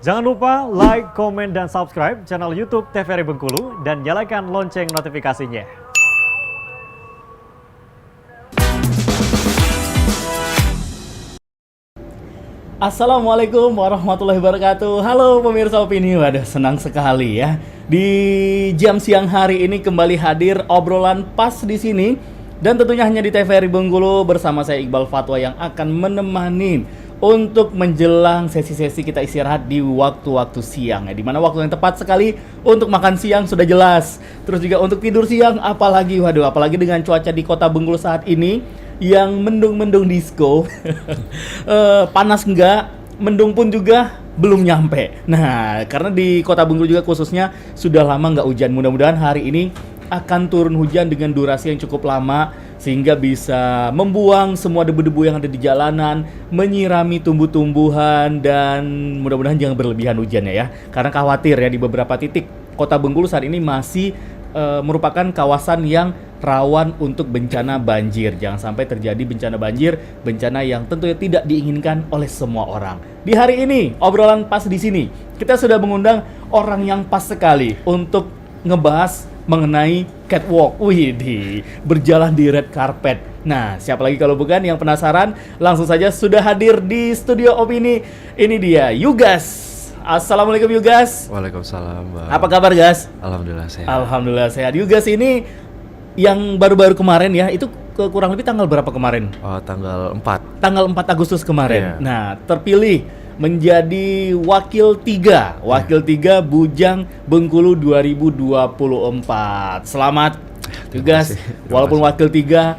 Jangan lupa like, komen, dan subscribe channel YouTube TVRI Bengkulu dan nyalakan lonceng notifikasinya. Assalamualaikum warahmatullahi wabarakatuh. Halo pemirsa Opini, waduh senang sekali ya. Di jam siang hari ini kembali hadir obrolan pas di sini dan tentunya hanya di TVRI Bengkulu bersama saya Iqbal Fatwa yang akan menemani untuk menjelang sesi-sesi kita istirahat di waktu-waktu siang ya. Dimana waktu yang tepat sekali untuk makan siang sudah jelas. Terus juga untuk tidur siang apalagi dengan cuaca di Kota Bengkulu saat ini yang mendung-mendung disco. Panas enggak, mendung pun juga belum nyampe. Nah, karena di Kota Bengkulu juga khususnya sudah lama nggak hujan. Mudah-mudahan hari ini akan turun hujan dengan durasi yang cukup lama sehingga bisa membuang semua debu-debu yang ada di jalanan, menyirami tumbuh-tumbuhan, dan mudah-mudahan jangan berlebihan hujannya ya. Karena khawatir ya di beberapa titik Kota Bengkulu saat ini masih merupakan kawasan yang rawan untuk bencana banjir. Jangan sampai terjadi bencana banjir, bencana yang tentunya tidak diinginkan oleh semua orang. Di hari ini, obrolan pas di sini, kita sudah mengundang orang yang pas sekali untuk ngebahas mengenai catwalk. Widih, berjalan di red carpet. Nah, siapa lagi kalau bukan yang penasaran? Langsung saja sudah hadir di studio Opini. Ini dia, Yugas. Assalamualaikum Yugas. Waalaikumsalam, Bang. Apa kabar, Gas? Alhamdulillah sehat. Alhamdulillah sehat. Yugas ini yang baru-baru kemarin ya, itu kurang lebih tanggal berapa kemarin? Tanggal 4. Tanggal 4 Agustus kemarin. Iya. Nah, terpilih menjadi Wakil 3 Bujang Bengkulu 2024. Selamat Yugas. Walaupun Wakil 3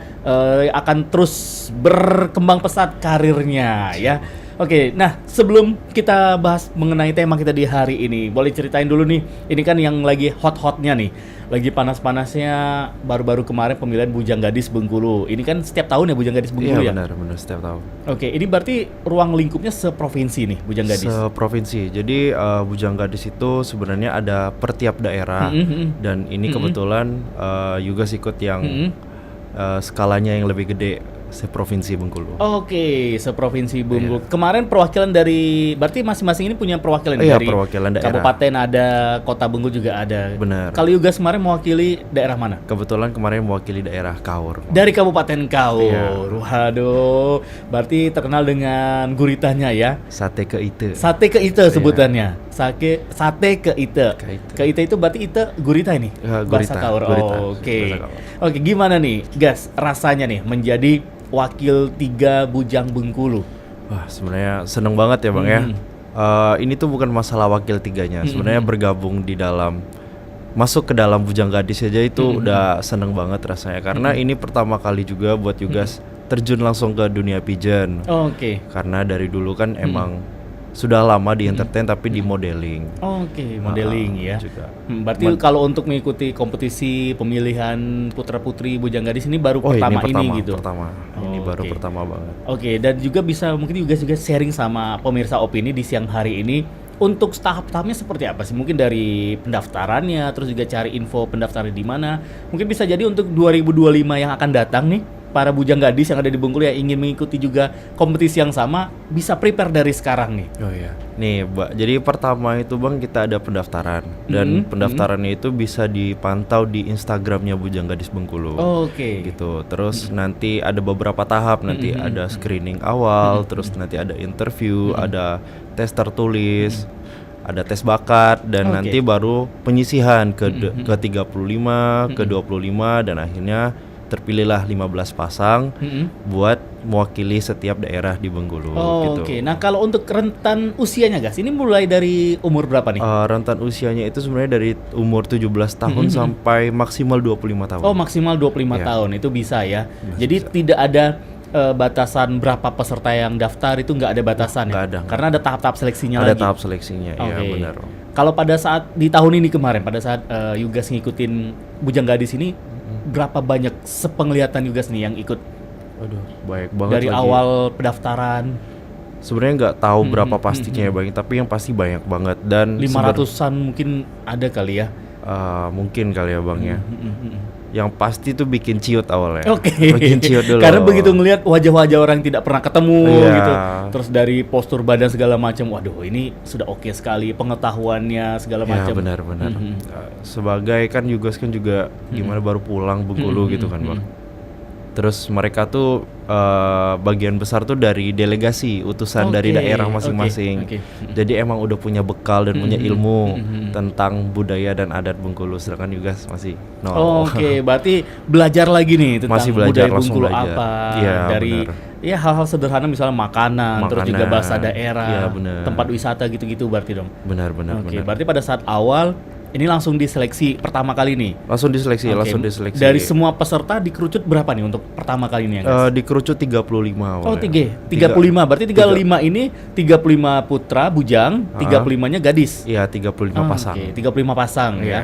akan terus berkembang pesat karirnya ya. Oke, nah sebelum kita bahas mengenai tema kita di hari ini, boleh ceritain dulu nih, ini kan yang lagi hot-hotnya nih, lagi panas-panasnya baru-baru kemarin pemilihan Bujang Gadis Bengkulu. Ini kan setiap tahun ya Bujang Gadis Bengkulu ya? Iya benar setiap tahun. Oke, ini berarti ruang lingkupnya seprovinsi nih Bujang Gadis? Seprovinsi, jadi Bujang Gadis itu sebenarnya ada per tiap daerah dan ini kebetulan Yugas ikut yang skalanya yang lebih gede. Seprovinsi Bengkulu. Oke, seprovinsi Bengkulu. Iya. Kemarin perwakilan dari, berarti masing-masing ini punya perwakilan dari perwakilan daerah. Kabupaten ada, Kota Bengkulu juga ada. Benar. Kalau Yugas kemarin mewakili daerah mana? Kebetulan kemarin mewakili daerah Kaur. Dari Kabupaten Kaur. Iya. Waduh, berarti terkenal dengan guritanya ya. Sate ke Ite. Sate ke Ite sebutannya. Sate ke Ite. Ke Ite itu berarti Ite gurita ini. Bahasa Kaur. Oke. Oke, gimana nih, Gas? Rasanya nih menjadi Wakil 3 Bujang Bengkulu. Wah, sebenarnya seneng banget ya Bang ya. Ini tuh bukan masalah wakil 3-nya. Sebenarnya bergabung di dalam, masuk ke dalam Bujang Gadis aja itu udah seneng banget rasanya. Karena ini pertama kali juga buat Yugas terjun langsung ke dunia pigeon. Oke. Karena dari dulu kan emang sudah lama di entertain tapi di modeling. Oke, modeling ya. Juga. Berarti kalau untuk mengikuti kompetisi pemilihan putra-putri Bujang Gadis ini baru pertama ini gitu. Ini baru pertama banget. Oke, dan juga bisa mungkin juga sharing sama pemirsa Opini di siang hari ini untuk tahap-tahapnya seperti apa sih? Mungkin dari pendaftarannya, terus juga cari info pendaftaran di mana. Mungkin bisa jadi untuk 2025 yang akan datang nih, para Bujang Gadis yang ada di Bengkulu yang ingin mengikuti juga kompetisi yang sama bisa prepare dari sekarang nih. Oh iya. Nih, jadi pertama itu Bang kita ada pendaftaran dan pendaftarannya itu bisa dipantau di Instagramnya Bujang Gadis Bengkulu. Oke. Gitu. Terus nanti ada beberapa tahap, nanti ada screening awal, terus nanti ada interview, ada tes tertulis, ada tes bakat dan nanti baru penyisihan ke 35, ke 25 dan akhirnya terpilihlah 15 pasang buat mewakili setiap daerah di Bengkulu. Gitu. Oke, nah kalau untuk rentan usianya Gas, ini mulai dari umur berapa nih? Rentan usianya itu sebenarnya dari umur 17 tahun sampai maksimal 25 tahun. Oh, maksimal 25 tahun itu bisa ya. Jadi tidak ada batasan berapa peserta yang daftar, itu nggak ada batasan ya? Nggak ada. Karena ada tahap-tahap seleksinya lagi. Ada tahap seleksinya, iya benar. Kalau pada saat di tahun ini kemarin, pada saat Yugas ngikutin Bujang Gadis ini, berapa banyak sepenglihatan Yugas nih yang ikut? Aduh, banyak banget dari lagi. awal pendaftaran. Sebenarnya nggak tahu berapa pastinya ya Bang, tapi yang pasti banyak banget dan 500-an mungkin ada kali ya. mungkin kali ya Bang ya. yang pasti tuh bikin ciut awalnya. Oke. Bikin ciut dulu. Karena begitu ngelihat wajah-wajah orang yang tidak pernah ketemu Iya. gitu. Terus dari postur badan segala macam, waduh ini sudah oke sekali, pengetahuannya segala Ya macam. benar-benar. Sebagai kan Yugas kan juga gimana baru pulang Bengkulu gitu kan Bang. Terus mereka tuh bagian besar tuh dari delegasi utusan dari Oke, daerah masing-masing. oke. Jadi emang udah punya bekal dan punya ilmu tentang budaya dan adat Bengkulu, sedangkan Yugas masih nol. Oke, berarti belajar lagi nih tentang Masih belajar, budaya langsung Bengkulu belajar. apa Iya, dari benar. ya hal-hal sederhana misalnya makanan, terus juga Makanan. bahasa daerah, Iya, benar. tempat wisata gitu-gitu berarti dong. Benar-benar. Oke, berarti pada saat awal ini langsung diseleksi pertama kali nih. Langsung diseleksi, Oke, langsung diseleksi. Dari semua peserta dikerucut berapa nih untuk pertama kali ini ya, guys? Dikerucut 35 awalnya. Oh, 35. Berarti 35 ini 35 putra bujang, 35-nya gadis. Iya, 35 pasang. Oke, 35 pasang ya. Iya.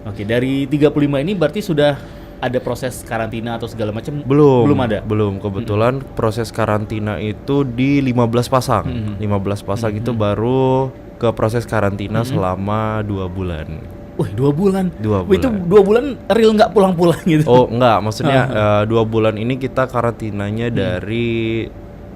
Oke, dari 35 ini berarti sudah ada proses karantina atau segala macam? Belum ada. Belum. Kebetulan proses karantina itu di 15 pasang. 15 pasang itu baru ke proses karantina selama 2 bulan. Wih, 2 bulan. 2 Wih, itu bulan. 2 bulan real nggak pulang-pulang gitu. Oh, enggak, maksudnya 2 bulan ini kita karantinanya dari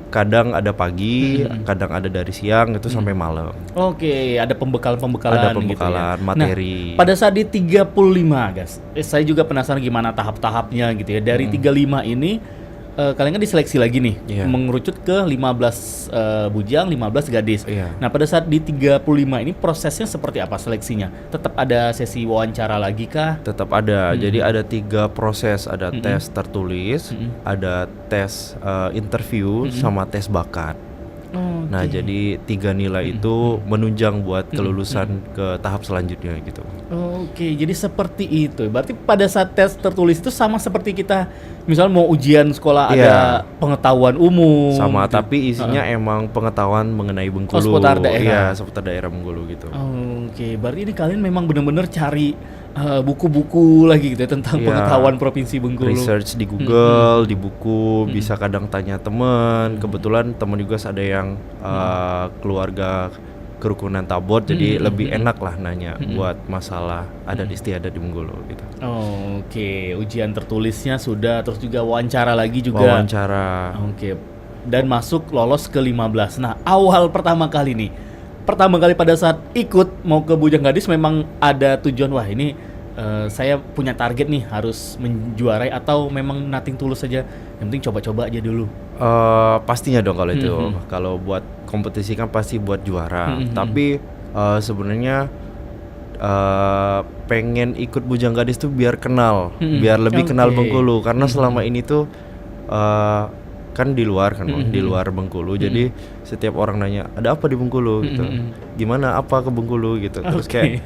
kadang ada pagi, kadang ada dari siang itu sampai malam. Oke, ada pembekalan-pembekalan Ada gitu pembekalan, ya. materi. Nah, pada saat di 35, guys. Saya juga penasaran gimana tahap-tahapnya gitu ya. Dari 35 ini kalian kan diseleksi lagi nih, Iya. mengerucut ke 15 bujang, 15 gadis. Iya. Nah, pada saat di 35 ini prosesnya seperti apa seleksinya? Tetap ada sesi wawancara lagi kah? Tetap ada. Jadi ada 3 proses, ada tes tertulis, ada tes interview sama tes bakat. Nah, jadi 3 nilai itu menunjang buat kelulusan ke tahap selanjutnya gitu. Oke, jadi seperti itu. Berarti pada saat tes tertulis itu sama seperti kita misalnya mau ujian sekolah Iya. ada pengetahuan umum. Sama, gitu. tapi isinya emang pengetahuan mengenai Bengkulu. seputar daerah. Iya, seputar daerah Bengkulu gitu. Oke, berarti ini kalian memang benar-benar cari buku-buku lagi gitu ya tentang Iya. pengetahuan Provinsi Bengkulu. Research di Google, di buku, bisa kadang tanya teman. Kebetulan teman juga ada yang keluarga kerukunan Tabot, jadi lebih enak lah nanya buat masalah adat istiadat di Bengkulu gitu. Oke, ujian tertulisnya sudah, terus juga wawancara lagi juga. Wawancara. Oke, dan masuk lolos ke 15. Nah, awal pertama kali pada saat ikut mau ke Bujang Gadis memang ada tujuan, wah ini saya punya target nih harus menjuarai, atau memang nothing tulus saja, yang penting coba-coba aja dulu. Pastinya dong kalau itu. Kalau buat kompetisi kan pasti buat juara. Tapi sebenarnya pengen ikut Bujang Gadis tuh biar kenal, biar lebih kenal Oke. Bengkulu. Karena selama ini tuh kan di luar kan, Bang, di luar Bengkulu. Jadi setiap orang nanya, ada apa di Bengkulu gitu. Gimana apa ke Bengkulu gitu. Terus kayak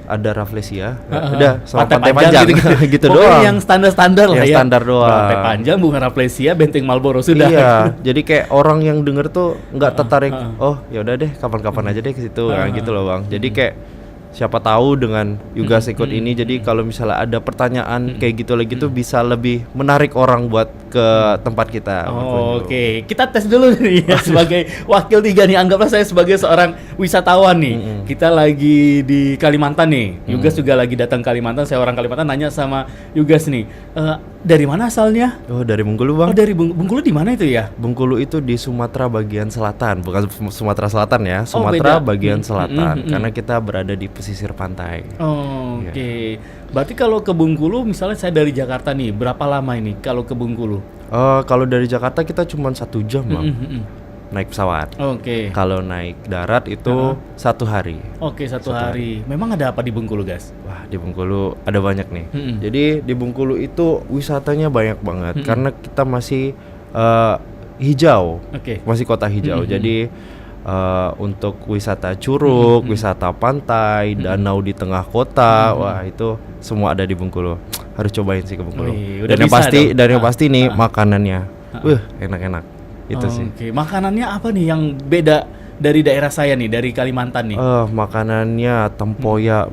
ada Rafflesia, udah sama Pantai Panjang gitu Pokoknya doang. yang standar-standar lah Yang ya. standar doang. Pantai Panjang, Bunga Rafflesia, Benteng Marlboro sudah. Iya, jadi kayak orang yang denger tuh nggak tertarik. Oh, ya udah deh, kapan-kapan aja deh ke situ, nah, gitu loh Bang. Jadi kayak siapa tahu dengan Yugas ikut ini, jadi kalau misalnya ada pertanyaan kayak gitu lagi tuh bisa lebih menarik orang buat ke tempat kita. Oke, kita tes dulu nih ya, sebagai wakil 3 nih. Anggaplah saya sebagai seorang wisatawan nih. Kita lagi di Kalimantan nih. Yugas juga lagi datang Kalimantan. Saya orang Kalimantan, nanya sama Yugas nih, dari mana asalnya? Oh, dari Bengkulu Bang. Oh, dari Bengkulu. Di mana itu ya? Bengkulu itu di Sumatera bagian selatan, bukan Sumatera Selatan ya, Oh, Sumatera beda. bagian selatan, karena kita berada di pesisir pantai. Oke. Berarti kalau ke Bengkulu, misalnya saya dari Jakarta nih, berapa lama ini kalau ke Bengkulu? Kalau dari Jakarta kita cuma 1 jam Bang, naik pesawat. Oke. Kalau naik darat itu 1 hari. Oke, satu hari. Memang ada apa di Bengkulu, guys? Wah, di Bengkulu ada banyak nih. Jadi di Bengkulu itu wisatanya banyak banget karena kita masih hijau, Oke. masih kota hijau. Jadi untuk wisata curug, wisata pantai, danau di tengah kota, wah itu semua ada di Bengkulu. Harus cobain sih ke Bengkulu. Wih, udah Dan yang bisa pasti, dong. dan yang pasti nih makanannya, enak-enak. Itu sih. Oke, makanannya apa nih yang beda dari daerah saya nih, dari Kalimantan nih? Makanannya tempoyak,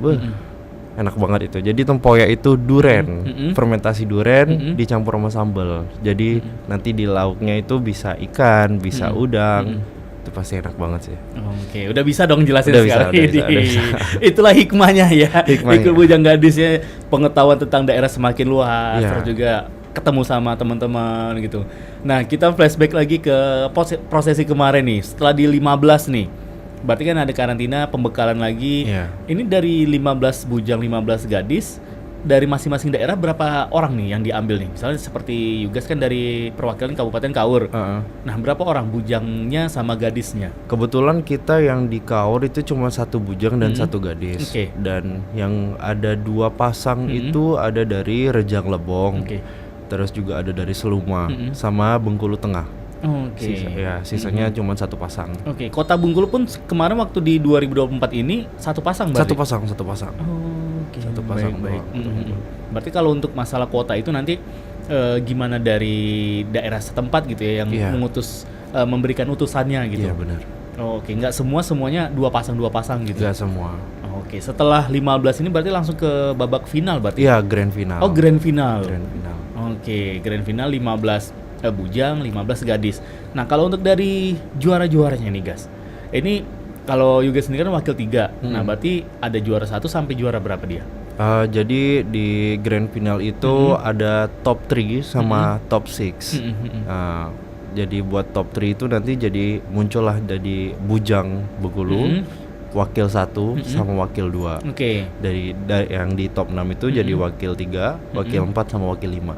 enak banget itu. Jadi tempoyak itu duren, fermentasi duren dicampur sama sambal. Jadi nanti di lauknya itu bisa ikan, bisa udang, Itu pasti enak banget sih. Oke, udah bisa dong jelasin Udah bisa, sekarang udah ini. bisa, udah bisa. Itulah hikmahnya ya. Hikmahnya. Ikut Bujang Gadisnya, pengetahuan tentang daerah semakin luas, Iya. terus juga ketemu sama teman-teman gitu. Nah, kita flashback lagi ke prosesi kemarin nih. Setelah di 15 nih. Berarti kan ada karantina, pembekalan lagi. Iya. Ini dari 15 bujang, 15 gadis, dari masing-masing daerah berapa orang nih yang diambil nih? Misalnya seperti Yugas kan dari perwakilan Kabupaten Kaur. Heeh. Nah, berapa orang bujangnya sama gadisnya? Kebetulan kita yang di Kaur itu cuma 1 bujang dan 1 gadis. Oke. Dan yang ada 2 pasang itu ada dari Rejang Lebong. Oke. Terus juga ada dari Seluma sama Bengkulu Tengah. Oke. Sisanya cuma 1 pasang. Oke, Kota Bengkulu pun kemarin waktu di 2024 ini satu pasang berarti? Satu pasang. Oke. Satu pasang Baik. doang. Berarti kalau untuk masalah kuota itu nanti gimana dari daerah setempat gitu ya yang Iya. mengutus memberikan utusannya gitu. Iya benar. Oke, nggak semuanya dua pasang gitu. Enggak semua. Oke, setelah 15 ini berarti langsung ke babak final berarti? Iya, grand final. Oh, grand final. Grand final. Oke, grand final 15 bujang, 15 gadis. Nah, kalau untuk dari juara-juaranya nih, Gas. Ini kalau Yuga sendiri kan wakil 3. Nah, berarti ada juara 1 sampai juara berapa dia? Jadi di grand final itu ada top 3 sama top 6. Jadi buat top 3 itu nanti jadi muncullah dari bujang Bengkulu, wakil 1 sama wakil 2. Oke. Dari yang di top 6 itu jadi wakil 3, wakil 4 sama wakil 5.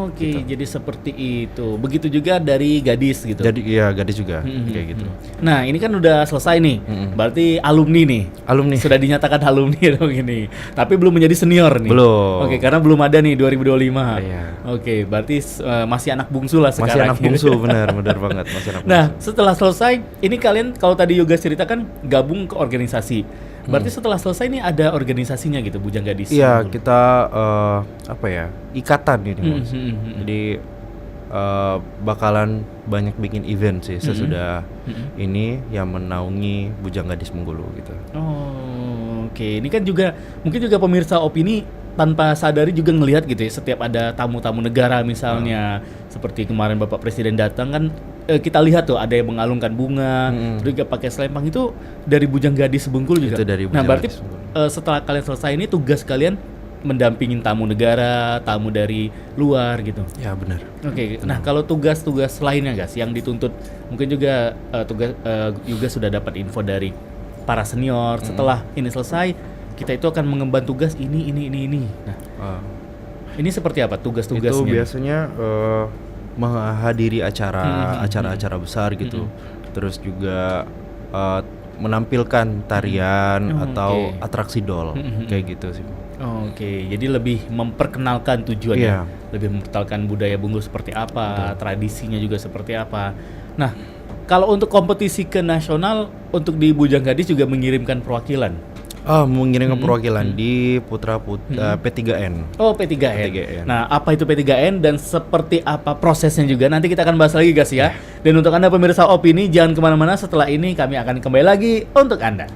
Oke, jadi seperti itu. Begitu juga dari gadis gitu. Jadi iya gadis juga kayak gitu. Nah, ini kan udah selesai nih. Berarti alumni nih. Alumni. Sudah dinyatakan alumni dong ini. Tapi belum menjadi senior nih. Belum. Oke, karena belum ada nih 2025. Iya. Oke, berarti masih anak bungsu lah sekarang. Masih anak bungsu, benar banget masih anak bungsu. Nah, setelah selesai, ini kalian kalau tadi Yoga ceritakan gabung ke organisasi. Berarti setelah selesai ini ada organisasinya gitu, Bujang Gadis. Iya, kita ikatan ini Mas. Jadi bakalan banyak bikin event sih sesudah ini yang menaungi Bujang Gadis Bengkulu gitu. Oh, oke. Ini kan juga mungkin juga pemirsa opini tanpa sadari juga ngelihat gitu ya, setiap ada tamu-tamu negara misalnya seperti kemarin Bapak Presiden datang kan kita lihat tuh ada yang mengalungkan bunga, terus juga pakai selempang itu dari Bujang Gadis Bengkulu juga. Itu dari Nah, Bujang berarti Gadis Bengkulu. setelah kalian selesai ini tugas kalian mendampingin tamu negara, tamu dari luar gitu. Ya benar. Oke, nah kalau tugas-tugas lainnya guys yang dituntut mungkin juga tugas juga sudah dapat info dari para senior setelah ini selesai kita itu akan mengemban tugas ini. Nah, ini seperti apa tugas-tugasnya? Itu biasanya menghadiri acara-acara besar gitu. Terus juga menampilkan tarian atau atraksi doll kayak gitu sih. Oke, jadi lebih memperkenalkan tujuannya, Iya. lebih memperkenalkan budaya Bengkulu seperti apa, tradisinya juga seperti apa. Nah, kalau untuk kompetisi ke nasional, untuk di Bujang Gadis juga mengirimkan perwakilan. Mengirimkan perwakilan di P3N. Oh, P3N. P3N. Nah, apa itu P3N dan seperti apa prosesnya juga nanti kita akan bahas lagi guys ya. Dan untuk Anda pemirsa opini jangan kemana-mana, setelah ini kami akan kembali lagi untuk Anda.